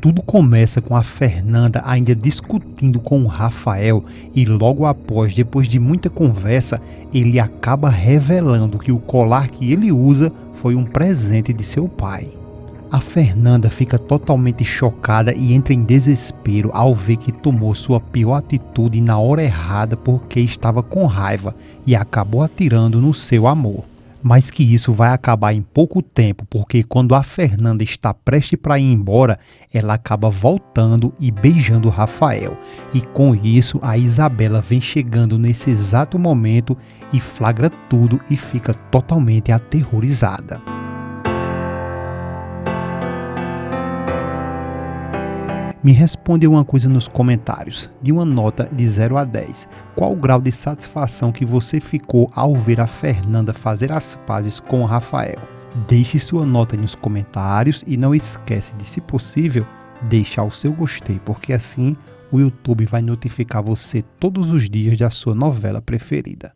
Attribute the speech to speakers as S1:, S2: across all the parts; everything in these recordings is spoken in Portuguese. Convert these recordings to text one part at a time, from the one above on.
S1: Tudo começa com a Fernanda ainda discutindo com o Rafael e logo após, depois de muita conversa, ele acaba revelando que o colar que ele usa foi um presente de seu pai. A Fernanda fica totalmente chocada e entra em desespero ao ver que tomou sua pior atitude na hora errada porque estava com raiva e acabou atirando no seu amor. Mas que isso vai acabar em pouco tempo, porque quando a Fernanda está prestes para ir embora, ela acaba voltando e beijando o Rafael. E com isso, a Isabela vem chegando nesse exato momento e flagra tudo e fica totalmente aterrorizada. Me responde uma coisa nos comentários, de uma nota de 0 a 10. Qual o grau de satisfação que você ficou ao ver a Fernanda fazer as pazes com o Rafael? Deixe sua nota nos comentários e não esquece de, se possível, deixar o seu gostei, porque assim o YouTube vai notificar você todos os dias da sua novela preferida.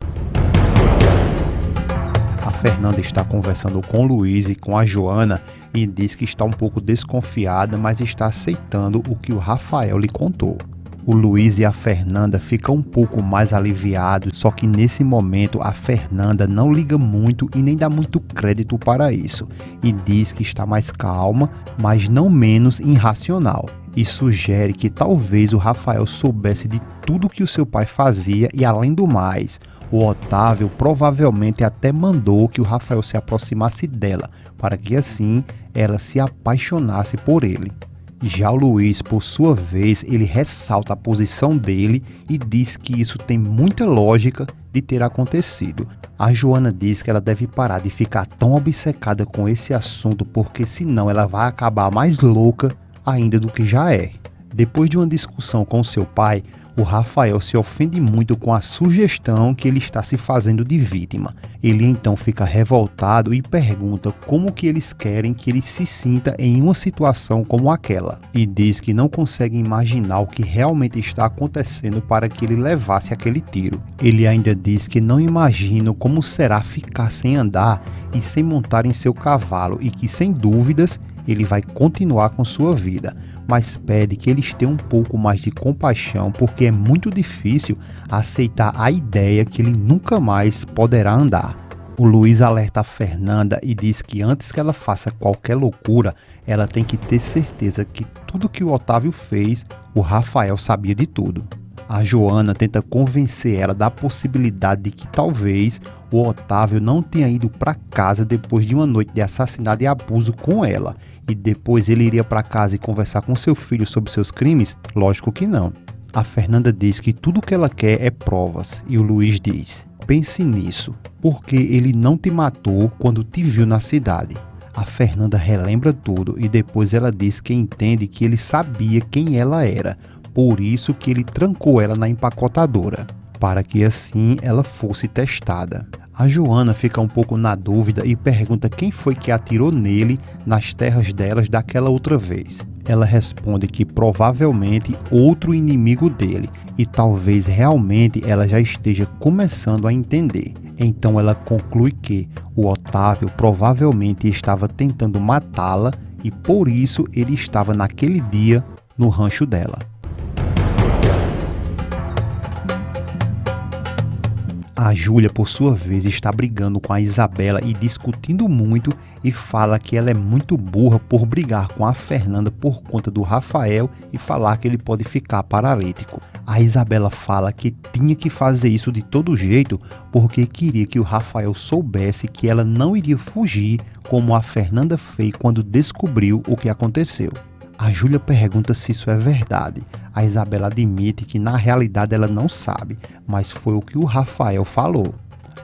S1: A Fernanda está conversando com o Luiz e com a Joana e diz que está um pouco desconfiada, mas está aceitando o que o Rafael lhe contou. O Luiz e a Fernanda ficam um pouco mais aliviados, só que nesse momento a Fernanda não liga muito e nem dá muito crédito para isso, e diz que está mais calma, mas não menos irracional, e sugere que talvez o Rafael soubesse de tudo que o seu pai fazia e, além do mais, o Otávio provavelmente até mandou que o Rafael se aproximasse dela, para que assim ela se apaixonasse por ele. Já o Luiz, por sua vez, ele ressalta a posição dele e diz que isso tem muita lógica de ter acontecido. A Joana diz que ela deve parar de ficar tão obcecada com esse assunto, porque senão ela vai acabar mais louca ainda do que já é. Depois de uma discussão com seu pai, o Rafael se ofende muito com a sugestão que ele está se fazendo de vítima. Ele então fica revoltado e pergunta como que eles querem que ele se sinta em uma situação como aquela. E diz que não consegue imaginar o que realmente está acontecendo para que ele levasse aquele tiro. Ele ainda diz que não imagina como será ficar sem andar e sem montar em seu cavalo e que, sem dúvidas, ele vai continuar com sua vida, mas pede que eles tenham um pouco mais de compaixão, porque é muito difícil aceitar a ideia que ele nunca mais poderá andar. O Luiz alerta a Fernanda e diz que antes que ela faça qualquer loucura, ela tem que ter certeza que tudo que o Otávio fez, o Rafael sabia de tudo. A Joana tenta convencer ela da possibilidade de que talvez o Otávio não tenha ido para casa depois de uma noite de assassinato e abuso com ela, e depois ele iria para casa e conversar com seu filho sobre seus crimes? Lógico que não. A Fernanda diz que tudo que ela quer é provas, e o Luiz diz: pense nisso, porque ele não te matou quando te viu na cidade. A Fernanda relembra tudo e depois ela diz que entende que ele sabia quem ela era, por isso que ele trancou ela na empacotadora, para que assim ela fosse testada. A Joana fica um pouco na dúvida e pergunta quem foi que atirou nele nas terras delas daquela outra vez. Ela responde que provavelmente outro inimigo dele, e talvez realmente ela já esteja começando a entender. Então ela conclui que o Otávio provavelmente estava tentando matá-la e por isso ele estava naquele dia no rancho dela. A Júlia, por sua vez, está brigando com a Isabela e discutindo muito e fala que ela é muito burra por brigar com a Fernanda por conta do Rafael e falar que ele pode ficar paralítico. A Isabela fala que tinha que fazer isso de todo jeito porque queria que o Rafael soubesse que ela não iria fugir como a Fernanda fez quando descobriu o que aconteceu. A Júlia pergunta se isso é verdade. A Isabela admite que na realidade ela não sabe, mas foi o que o Rafael falou.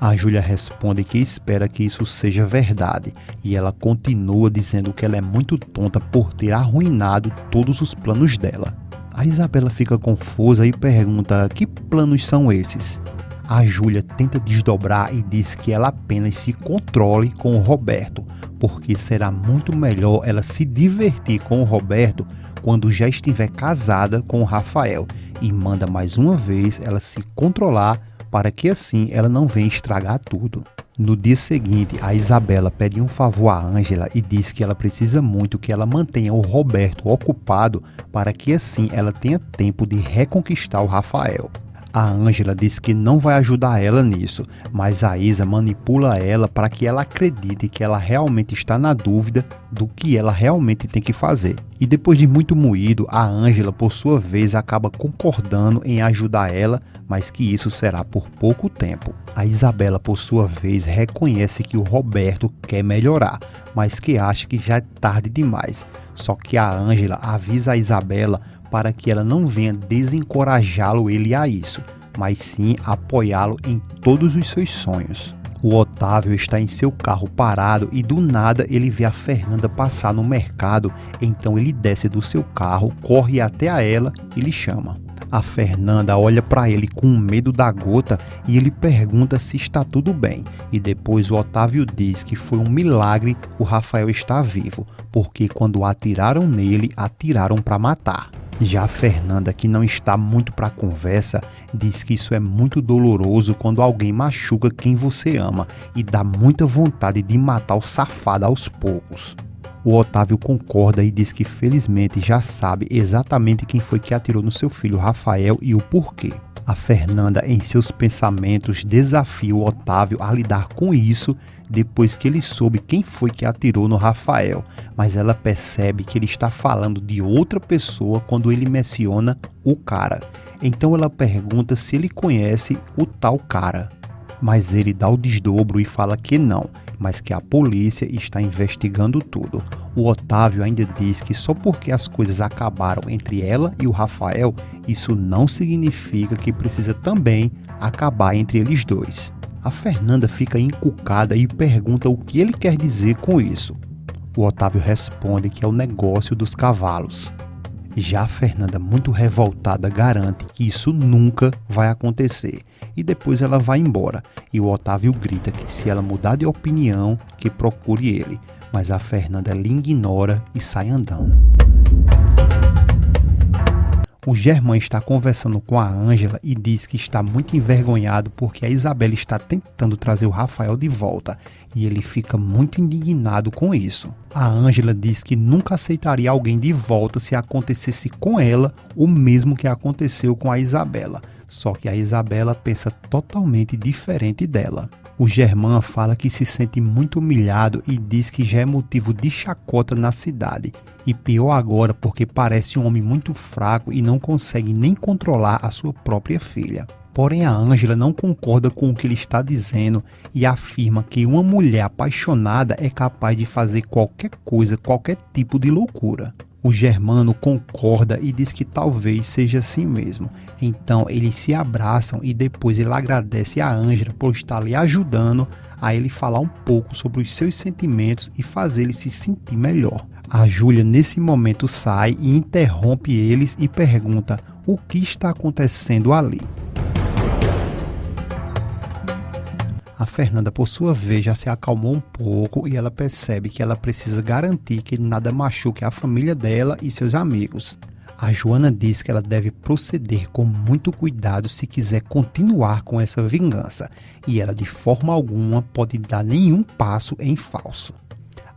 S1: A Júlia responde que espera que isso seja verdade e ela continua dizendo que ela é muito tonta por ter arruinado todos os planos dela. A Isabela fica confusa e pergunta que planos são esses. A Júlia tenta desdobrar e diz que ela apenas se controle com o Roberto, porque será muito melhor ela se divertir com o Roberto quando já estiver casada com o Rafael, e manda mais uma vez ela se controlar para que assim ela não venha estragar tudo. No dia seguinte, a Isabela pede um favor a Ângela e diz que ela precisa muito que ela mantenha o Roberto ocupado para que assim ela tenha tempo de reconquistar o Rafael. A Ângela diz que não vai ajudar ela nisso, mas a Isa manipula ela para que ela acredite que ela realmente está na dúvida do que ela realmente tem que fazer. E depois de muito moído, a Ângela, por sua vez, acaba concordando em ajudar ela, mas que isso será por pouco tempo. A Isabela, por sua vez, reconhece que o Roberto quer melhorar, mas que acha que já é tarde demais. Só que a Ângela avisa a Isabela para que ela não venha desencorajá-lo ele a isso, mas sim apoiá-lo em todos os seus sonhos. O Otávio está em seu carro parado e do nada ele vê a Fernanda passar no mercado, então ele desce do seu carro, corre até a ela e lhe chama. A Fernanda olha para ele com medo da gota e ele pergunta se está tudo bem. E depois o Otávio diz que foi um milagre o Rafael estar vivo, porque quando atiraram nele, atiraram para matar. Já a Fernanda, que não está muito para a conversa, diz que isso é muito doloroso quando alguém machuca quem você ama e dá muita vontade de matar o safado aos poucos. O Otávio concorda e diz que felizmente já sabe exatamente quem foi que atirou no seu filho Rafael e o porquê. A Fernanda, em seus pensamentos, desafia o Otávio a lidar com isso depois que ele soube quem foi que atirou no Rafael, mas ela percebe que ele está falando de outra pessoa quando ele menciona o cara. Então ela pergunta se ele conhece o tal cara, mas ele dá o desdobro e fala que não, mas que a polícia está investigando tudo. O Otávio ainda diz que só porque as coisas acabaram entre ela e o Rafael, isso não significa que precisa também acabar entre eles dois. A Fernanda fica encucada e pergunta o que ele quer dizer com isso. O Otávio responde que é o negócio dos cavalos. Já a Fernanda, muito revoltada, garante que isso nunca vai acontecer. E depois ela vai embora. E o Otávio grita que se ela mudar de opinião, que procure ele. Mas a Fernanda lhe ignora e sai andando. O Germán está conversando com a Ângela e diz que está muito envergonhado porque a Isabela está tentando trazer o Rafael de volta e ele fica muito indignado com isso. A Ângela diz que nunca aceitaria alguém de volta se acontecesse com ela o mesmo que aconteceu com a Isabela, só que a Isabela pensa totalmente diferente dela. O Germán fala que se sente muito humilhado e diz que já é motivo de chacota na cidade. E pior agora porque parece um homem muito fraco e não consegue nem controlar a sua própria filha. Porém a Ângela não concorda com o que ele está dizendo e afirma que uma mulher apaixonada é capaz de fazer qualquer coisa, qualquer tipo de loucura. O Germano concorda e diz que talvez seja assim mesmo. Então eles se abraçam e depois ele agradece a Ângela por estar lhe ajudando a ele falar um pouco sobre os seus sentimentos e fazer ele se sentir melhor. A Júlia nesse momento sai e interrompe eles e pergunta o que está acontecendo ali. A Fernanda, por sua vez, já se acalmou um pouco e ela percebe que ela precisa garantir que nada machuque a família dela e seus amigos. A Joana diz que ela deve proceder com muito cuidado se quiser continuar com essa vingança e ela de forma alguma pode dar nenhum passo em falso.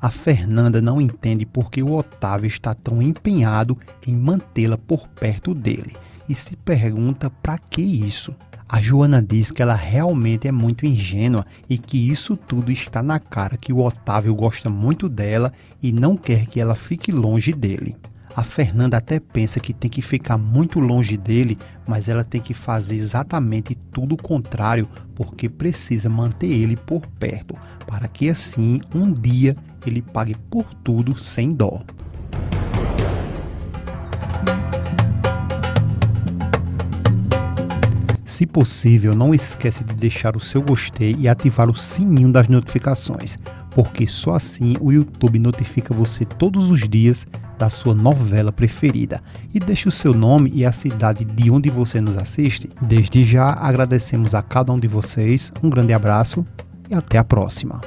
S1: A Fernanda não entende porque o Otávio está tão empenhado em mantê-la por perto dele e se pergunta para que isso. A Joana diz que ela realmente é muito ingênua e que isso tudo está na cara que o Otávio gosta muito dela e não quer que ela fique longe dele. A Fernanda até pensa que tem que ficar muito longe dele, mas ela tem que fazer exatamente tudo o contrário porque precisa manter ele por perto, para que assim um dia ele pague por tudo sem dó. Se possível, não esquece de deixar o seu gostei e ativar o sininho das notificações, porque só assim o YouTube notifica você todos os dias da sua novela preferida. E deixe o seu nome e a cidade de onde você nos assiste. Desde já agradecemos a cada um de vocês, um grande abraço e até a próxima.